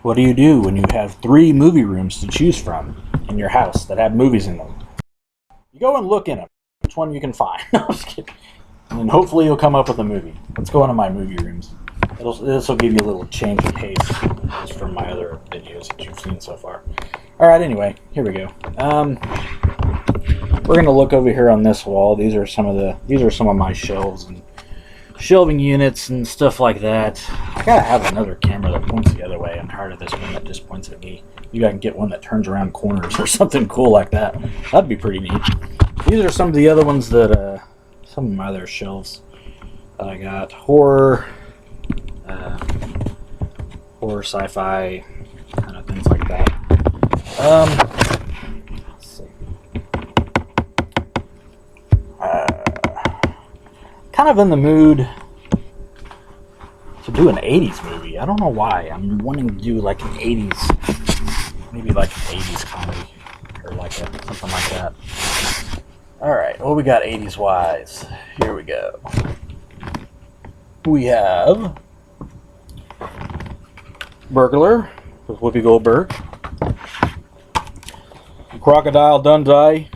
What do you do when you have 3 movie rooms to choose from in your house that have movies in them? You go and look in them, which one you can find. No, I'm just kidding. And hopefully you'll come up with a movie. Let's go into my movie rooms. This will give you a little change of pace just from my other videos that you've seen so far. Alright, anyway, here we go. We're gonna look over here on this wall. These are some of my shelves and shelving units and stuff like that. I gotta have another camera that points the other way. I'm tired of this one that just points at me. You gotta get one that turns around corners or something cool like that. That'd be pretty neat. These are some of the other ones that, some of my other shelves that I got. Horror, sci-fi, kind of things like that. Let's see. Kind of in the mood to do an 80s movie. I don't know why. I'm wanting to do like an 80s, maybe like an 80s comedy or like something like that. Alright, what we got 80s wise? Here we go. We have Burglar with Whoopi Goldberg. Crocodile Dundee.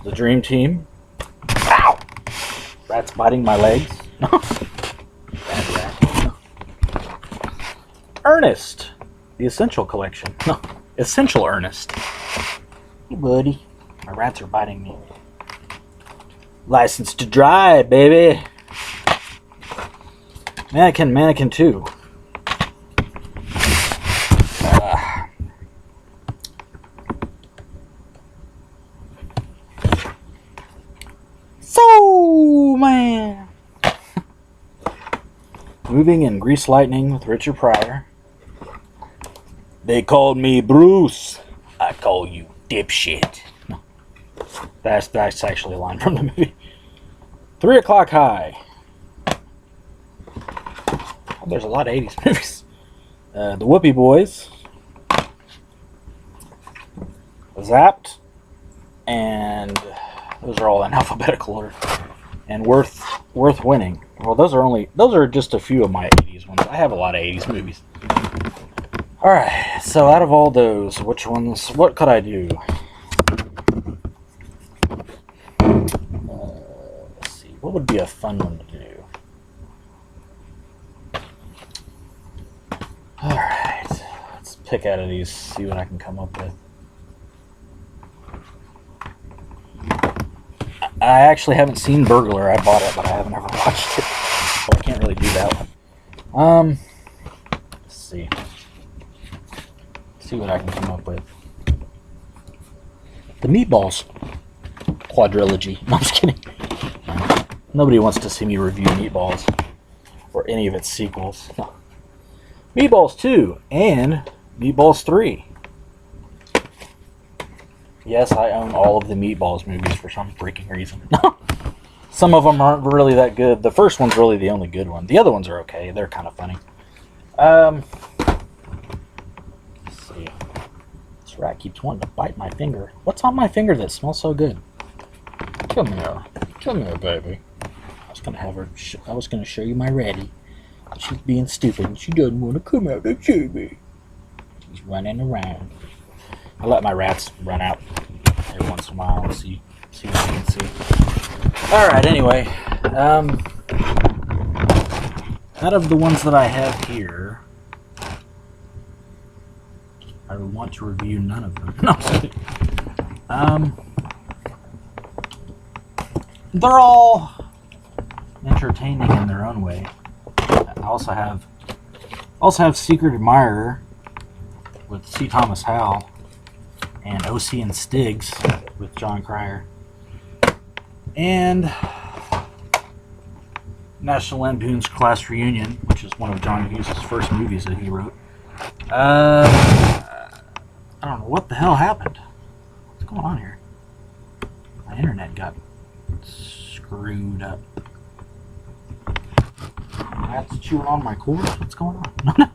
The Dream Team. Ow! Rats biting my legs. Bad rat. Ernest. The Essential Collection. No, Essential Ernest. Hey, buddy. My rats are biting me. License to Drive, baby. Mannequin 2. So, man. Moving in Grease Lightning with Richard Pryor. They called me Bruce. I call you dipshit. No. That's actually a line from the movie. 3 O'Clock High. Oh, there's a lot of 80s movies. The Whoopie Boys. Zapped. And those are all in alphabetical order. And Worth Winning. Well, those are just a few of my 80s ones. I have a lot of 80s movies. Alright, so out of all those, what could I do? Let's see, what would be a fun one to do? Alright, let's pick out of these, see what I can come up with. I actually haven't seen Burglar. I bought it, but I haven't ever watched it. So I can't really do that one. Let's see. See what I can come up with. The Meatballs quadrilogy. No, I'm just kidding. Nobody wants to see me review Meatballs or any of its sequels. No. Meatballs 2 and Meatballs 3. Yes, I own all of the Meatballs movies for some freaking reason. Some of them aren't really that good. The first one's really the only good one. The other ones are okay. They're kind of funny. Let's see. This rat keeps wanting to bite my finger. What's on my finger that smells so good? Come here. Come here, baby. I was gonna show you my ratty. She's being stupid and she doesn't want to come out and see me. She's running around. I let my rats run out every once in a while and see what I can see. Alright, anyway. Out of the ones that I have here, I would want to review none of them. No, I'm kidding. They're all entertaining in their own way. I also have Secret Admirer with C. Thomas Howell. And O.C. and Stiggs with John Cryer. And National Lampoon's Class Reunion, which is one of John Hughes' first movies that he wrote. I don't know what the hell happened. What's going on here? My internet got screwed up. That's chewing on my cord? What's going on? No.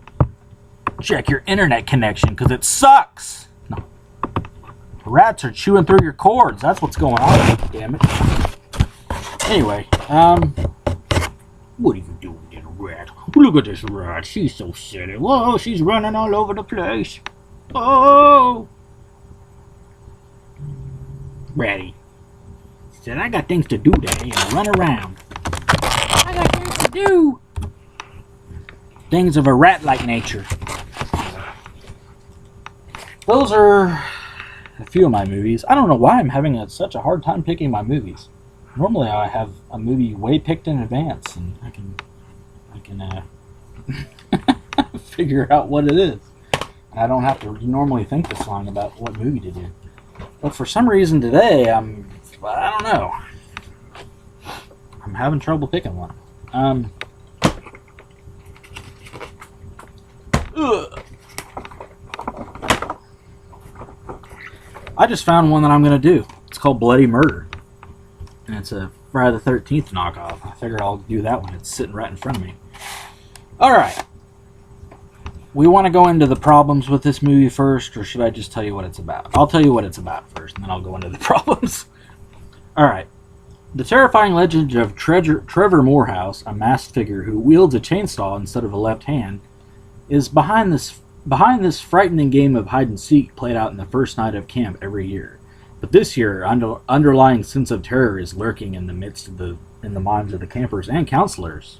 Check your internet connection, because it sucks! The rats are chewing through your cords. That's what's going on. Damn it. Anyway, what are you doing, little rat? Look at this rat. She's so silly. Whoa, she's running all over the place. Oh. Ratty. Said, I got things to do today and run around. I got things to do. Things of a rat-like nature. Those are a few of my movies. I don't know why I'm having such a hard time picking my movies. Normally I have a movie way picked in advance and I can figure out what it is. I don't have to normally think this long about what movie to do. But for some reason today, I don't know. I'm having trouble picking one. I just found one that I'm going to do. It's called Bloody Murder. And it's a Friday the 13th knockoff. I figured I'll do that one. It's sitting right in front of me. Alright. We want to go into the problems with this movie first, or should I just tell you what it's about? I'll tell you what it's about first, and then I'll go into the problems. Alright. The terrifying legend of Trevor Morehouse, a masked figure who wields a chainsaw instead of a left hand, is behind this frightening game of hide-and-seek played out in the first night of camp every year. But this year, underlying sense of terror is lurking in the minds of the campers and counselors.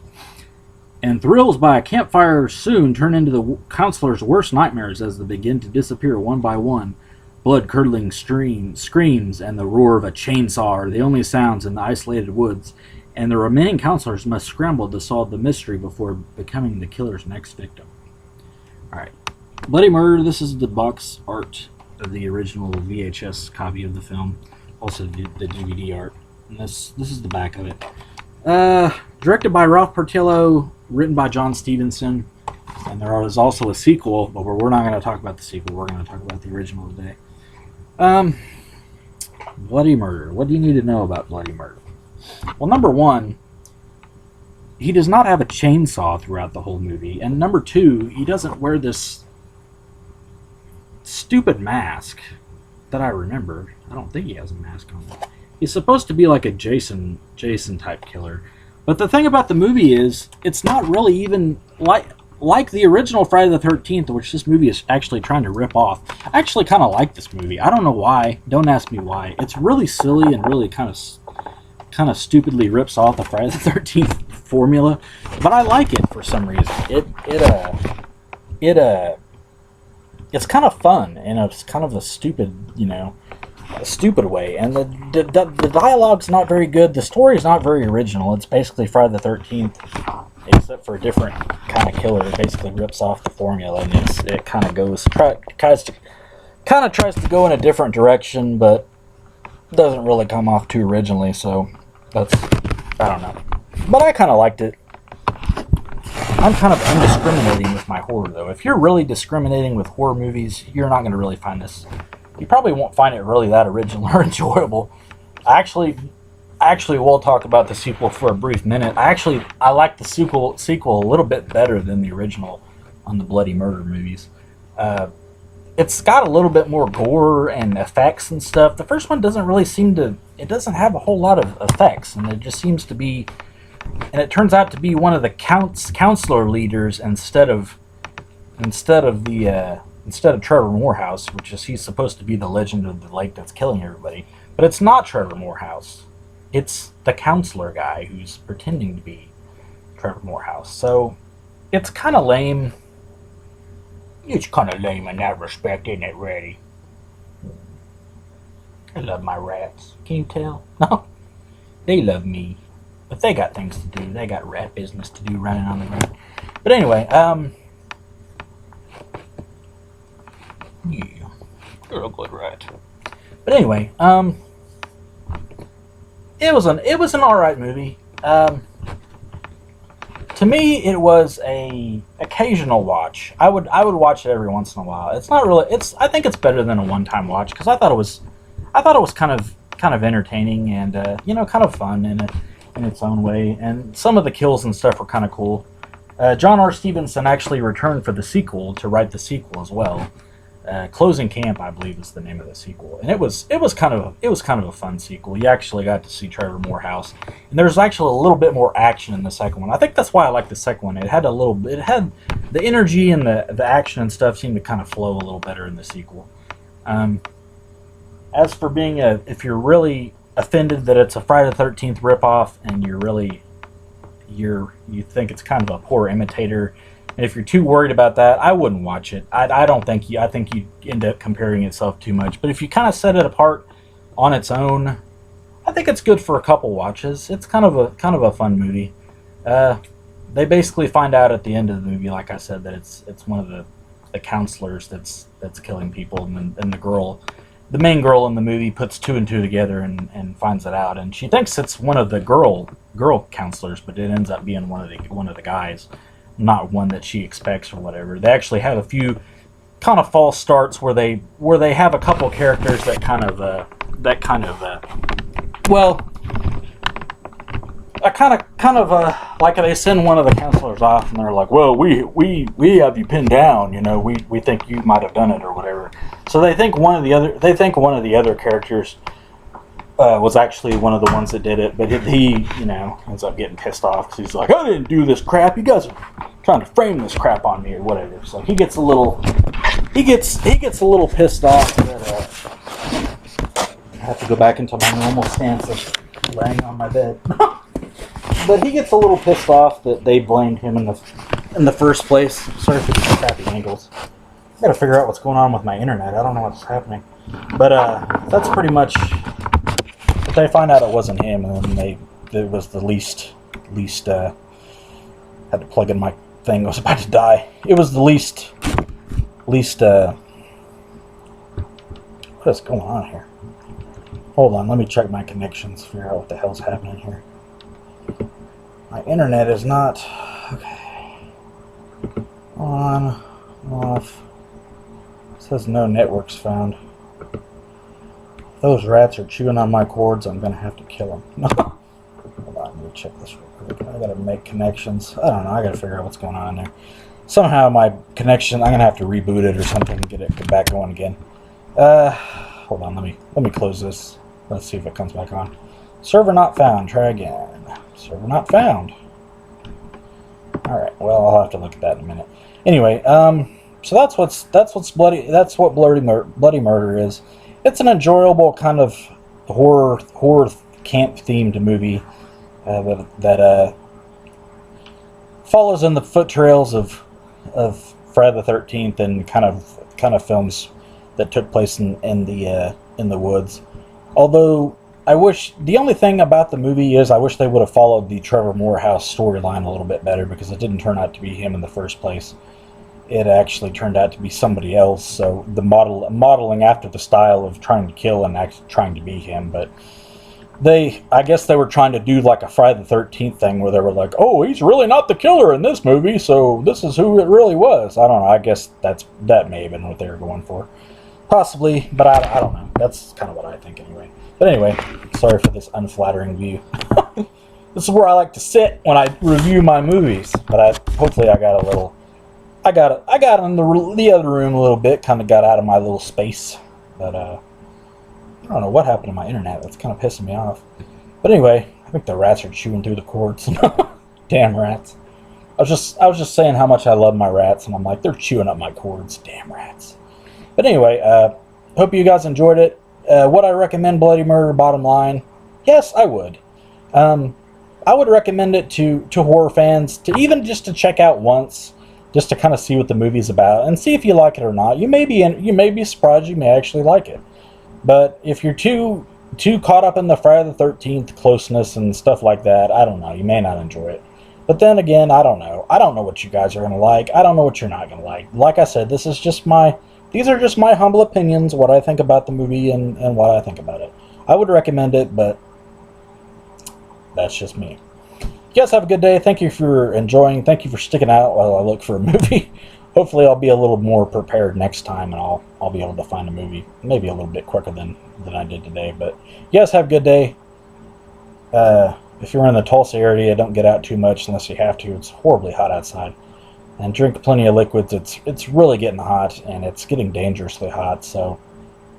And thrills by a campfire soon turn into the counselors' worst nightmares as they begin to disappear one by one. Blood-curdling screams and the roar of a chainsaw are the only sounds in the isolated woods, and the remaining counselors must scramble to solve the mystery before becoming the killer's next victim. Alright. Bloody Murder, this is the box art of the original VHS copy of the film. Also the DVD art. And this is the back of it. Directed by Ralph Portillo, written by John Stevenson. And there is also a sequel, but we're not going to talk about the sequel. We're going to talk about the original today. Bloody Murder. What do you need to know about Bloody Murder? Well, number one, he does not have a chainsaw throughout the whole movie. And number two, he doesn't wear this stupid mask that I remember. I don't think he has a mask on. He's supposed to be like a Jason type killer. But the thing about the movie is, it's not really even like the original Friday the 13th, which this movie is actually trying to rip off. I actually kind of like this movie. I don't know why. Don't ask me why. It's really silly and really kind of stupidly rips off the Friday the 13th formula, but I like it for some reason. It's kind of fun in a kind of a stupid, a stupid way. And the dialogue's not very good. The story's not very original. It's basically Friday the 13th, except for a different kind of killer. It basically rips off the formula, and it kind of tries to go in a different direction, but doesn't really come off too originally. So I don't know. But I kind of liked it. I'm kind of undiscriminating with my horror, though. If you're really discriminating with horror movies, you're not going to really find this. You probably won't find it really that original or enjoyable. Actually, we'll talk about the sequel for a brief minute. I like the sequel a little bit better than the original on the Bloody Murder movies. It's got a little bit more gore and effects and stuff. The first one doesn't really it doesn't have a whole lot of effects, and it just seems to be, and it turns out to be one of the counselor leaders instead of Trevor Morehouse, which is, he's supposed to be the legend of the lake that's killing everybody. But it's not Trevor Morehouse. It's the counselor guy who's pretending to be Trevor Morehouse. So it's kind of lame. It's kind of lame in that respect, isn't it, Reddy? I love my rats. Can you tell? No? They love me. But they got things to do. They got rat business to do running on the ground. But anyway, yeah, you're a good rat. But anyway, it was an alright movie. To me, it was a occasional watch. I would watch it every once in a while. It's not really. I think it's better than a one-time watch because I thought it was kind of entertaining and kind of fun in its own way. And some of the kills and stuff were kind of cool. John R. Stevenson actually returned for the sequel to write the sequel as well. Closing Camp, I believe, is the name of the sequel, and it was kind of a fun sequel. You actually got to see Trevor Morehouse, and there's actually a little bit more action in the second one. I think that's why I like the second one. It had the energy and the action and stuff seemed to kind of flow a little better in the sequel. As for being if you're really offended that it's a Friday the 13th ripoff, and you think it's kind of a poor imitator. And if you're too worried about that, I wouldn't watch it. I think you end up comparing yourself too much. But if you kind of set it apart on its own, I think it's good for a couple watches. It's kind of a fun movie. They basically find out at the end of the movie, like I said, that it's one of the counselors that's killing people, and the main girl in the movie puts two and two together and finds it out, and she thinks it's one of the girl counselors, but it ends up being one of the guys. Not one that she expects or whatever. They actually have a few kind of false starts where they have a couple characters that kind of like they send one of the counselors off and they're like, well, we have you pinned down, you know, we think you might have done it or whatever. So they think one of the other characters was actually one of the ones that did it, but he ends up getting pissed off because he's like, I didn't do this crap. You guys are trying to frame this crap on me or whatever. So he gets a little pissed off that I have to go back into my normal stance of laying on my bed. But he gets a little pissed off that they blamed him in the first place. Sorry for these crappy angles. I gotta figure out what's going on with my internet. I don't know what's happening. But that's pretty much. They find out it wasn't him, and it was the least had to plug in my thing. I was about to die. It was the least what is going on here? Hold on, let me check my connections, figure out what the hell's happening here. My internet is not okay. On, off. It says no networks found. Those rats are chewing on my cords. I'm gonna have to kill them. Hold on, let me check this real quick. I gotta make connections. I don't know. I gotta figure out what's going on there. Somehow my connection. I'm gonna have to reboot it or something and get back going again. Hold on. Let me close this. Let's see if it comes back on. Server not found. Try again. Server not found. All right. Well, I'll have to look at that in a minute. Anyway, so that's what Bloody Murder is. It's an enjoyable kind of horror camp themed movie that follows in the foot trails of Friday the 13th and kind of films that took place in the woods. Although the only thing about the movie is I wish they would have followed the Trevor Morehouse storyline a little bit better, because it didn't turn out to be him in the first place. It actually turned out to be somebody else, so the modeling after the style of trying to kill and actually trying to be him. But I guess they were trying to do like a Friday the 13th thing where they were like, oh, he's really not the killer in this movie, so this is who it really was. I don't know, I guess that may have been what they were going for. Possibly, but I don't know. That's kind of what I think anyway. But anyway, sorry for this unflattering view. This is where I like to sit when I review my movies, but hopefully I got in the other room a little bit, kind of got out of my little space. But I don't know what happened to my internet. That's kind of pissing me off. But anyway, I think the rats are chewing through the cords. Damn rats. I was just saying how much I love my rats, and I'm like, they're chewing up my cords. Damn rats. But anyway, hope you guys enjoyed it. Would I recommend Bloody Murder? Bottom line, yes, I would. I would recommend it to horror fans, to even just to check out once, just to kind of see what the movie's about and see if you like it or not. You may be surprised. You may actually like it. But if you're too caught up in the Friday the 13th closeness and stuff like that, I don't know. You may not enjoy it. But then again, I don't know. I don't know what you guys are going to like. I don't know what you're not going to like. Like I said, these are just my humble opinions, what I think about the movie and what I think about it. I would recommend it, but that's just me. You guys have a good day. Thank you for enjoying. Thank you for sticking out while I look for a movie. Hopefully I'll be a little more prepared next time, and I'll be able to find a movie maybe a little bit quicker than I did today. But you guys have a good day. If you're in the Tulsa area, don't get out too much unless you have to. It's horribly hot outside. and drink plenty of liquids. It's really getting hot, and it's getting dangerously hot. So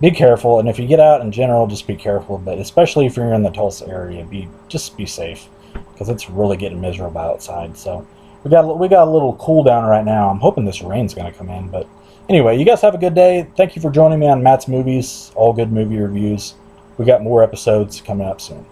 be careful, and if you get out in general, just be careful. But especially if you're in the Tulsa area, just be safe, because it's really getting miserable outside. So we got a little cool down right now. I'm hoping this rain's going to come in, but anyway, you guys have a good day. Thank you for joining me on Matt's Movies, All Good Movie Reviews. We got more episodes coming up soon.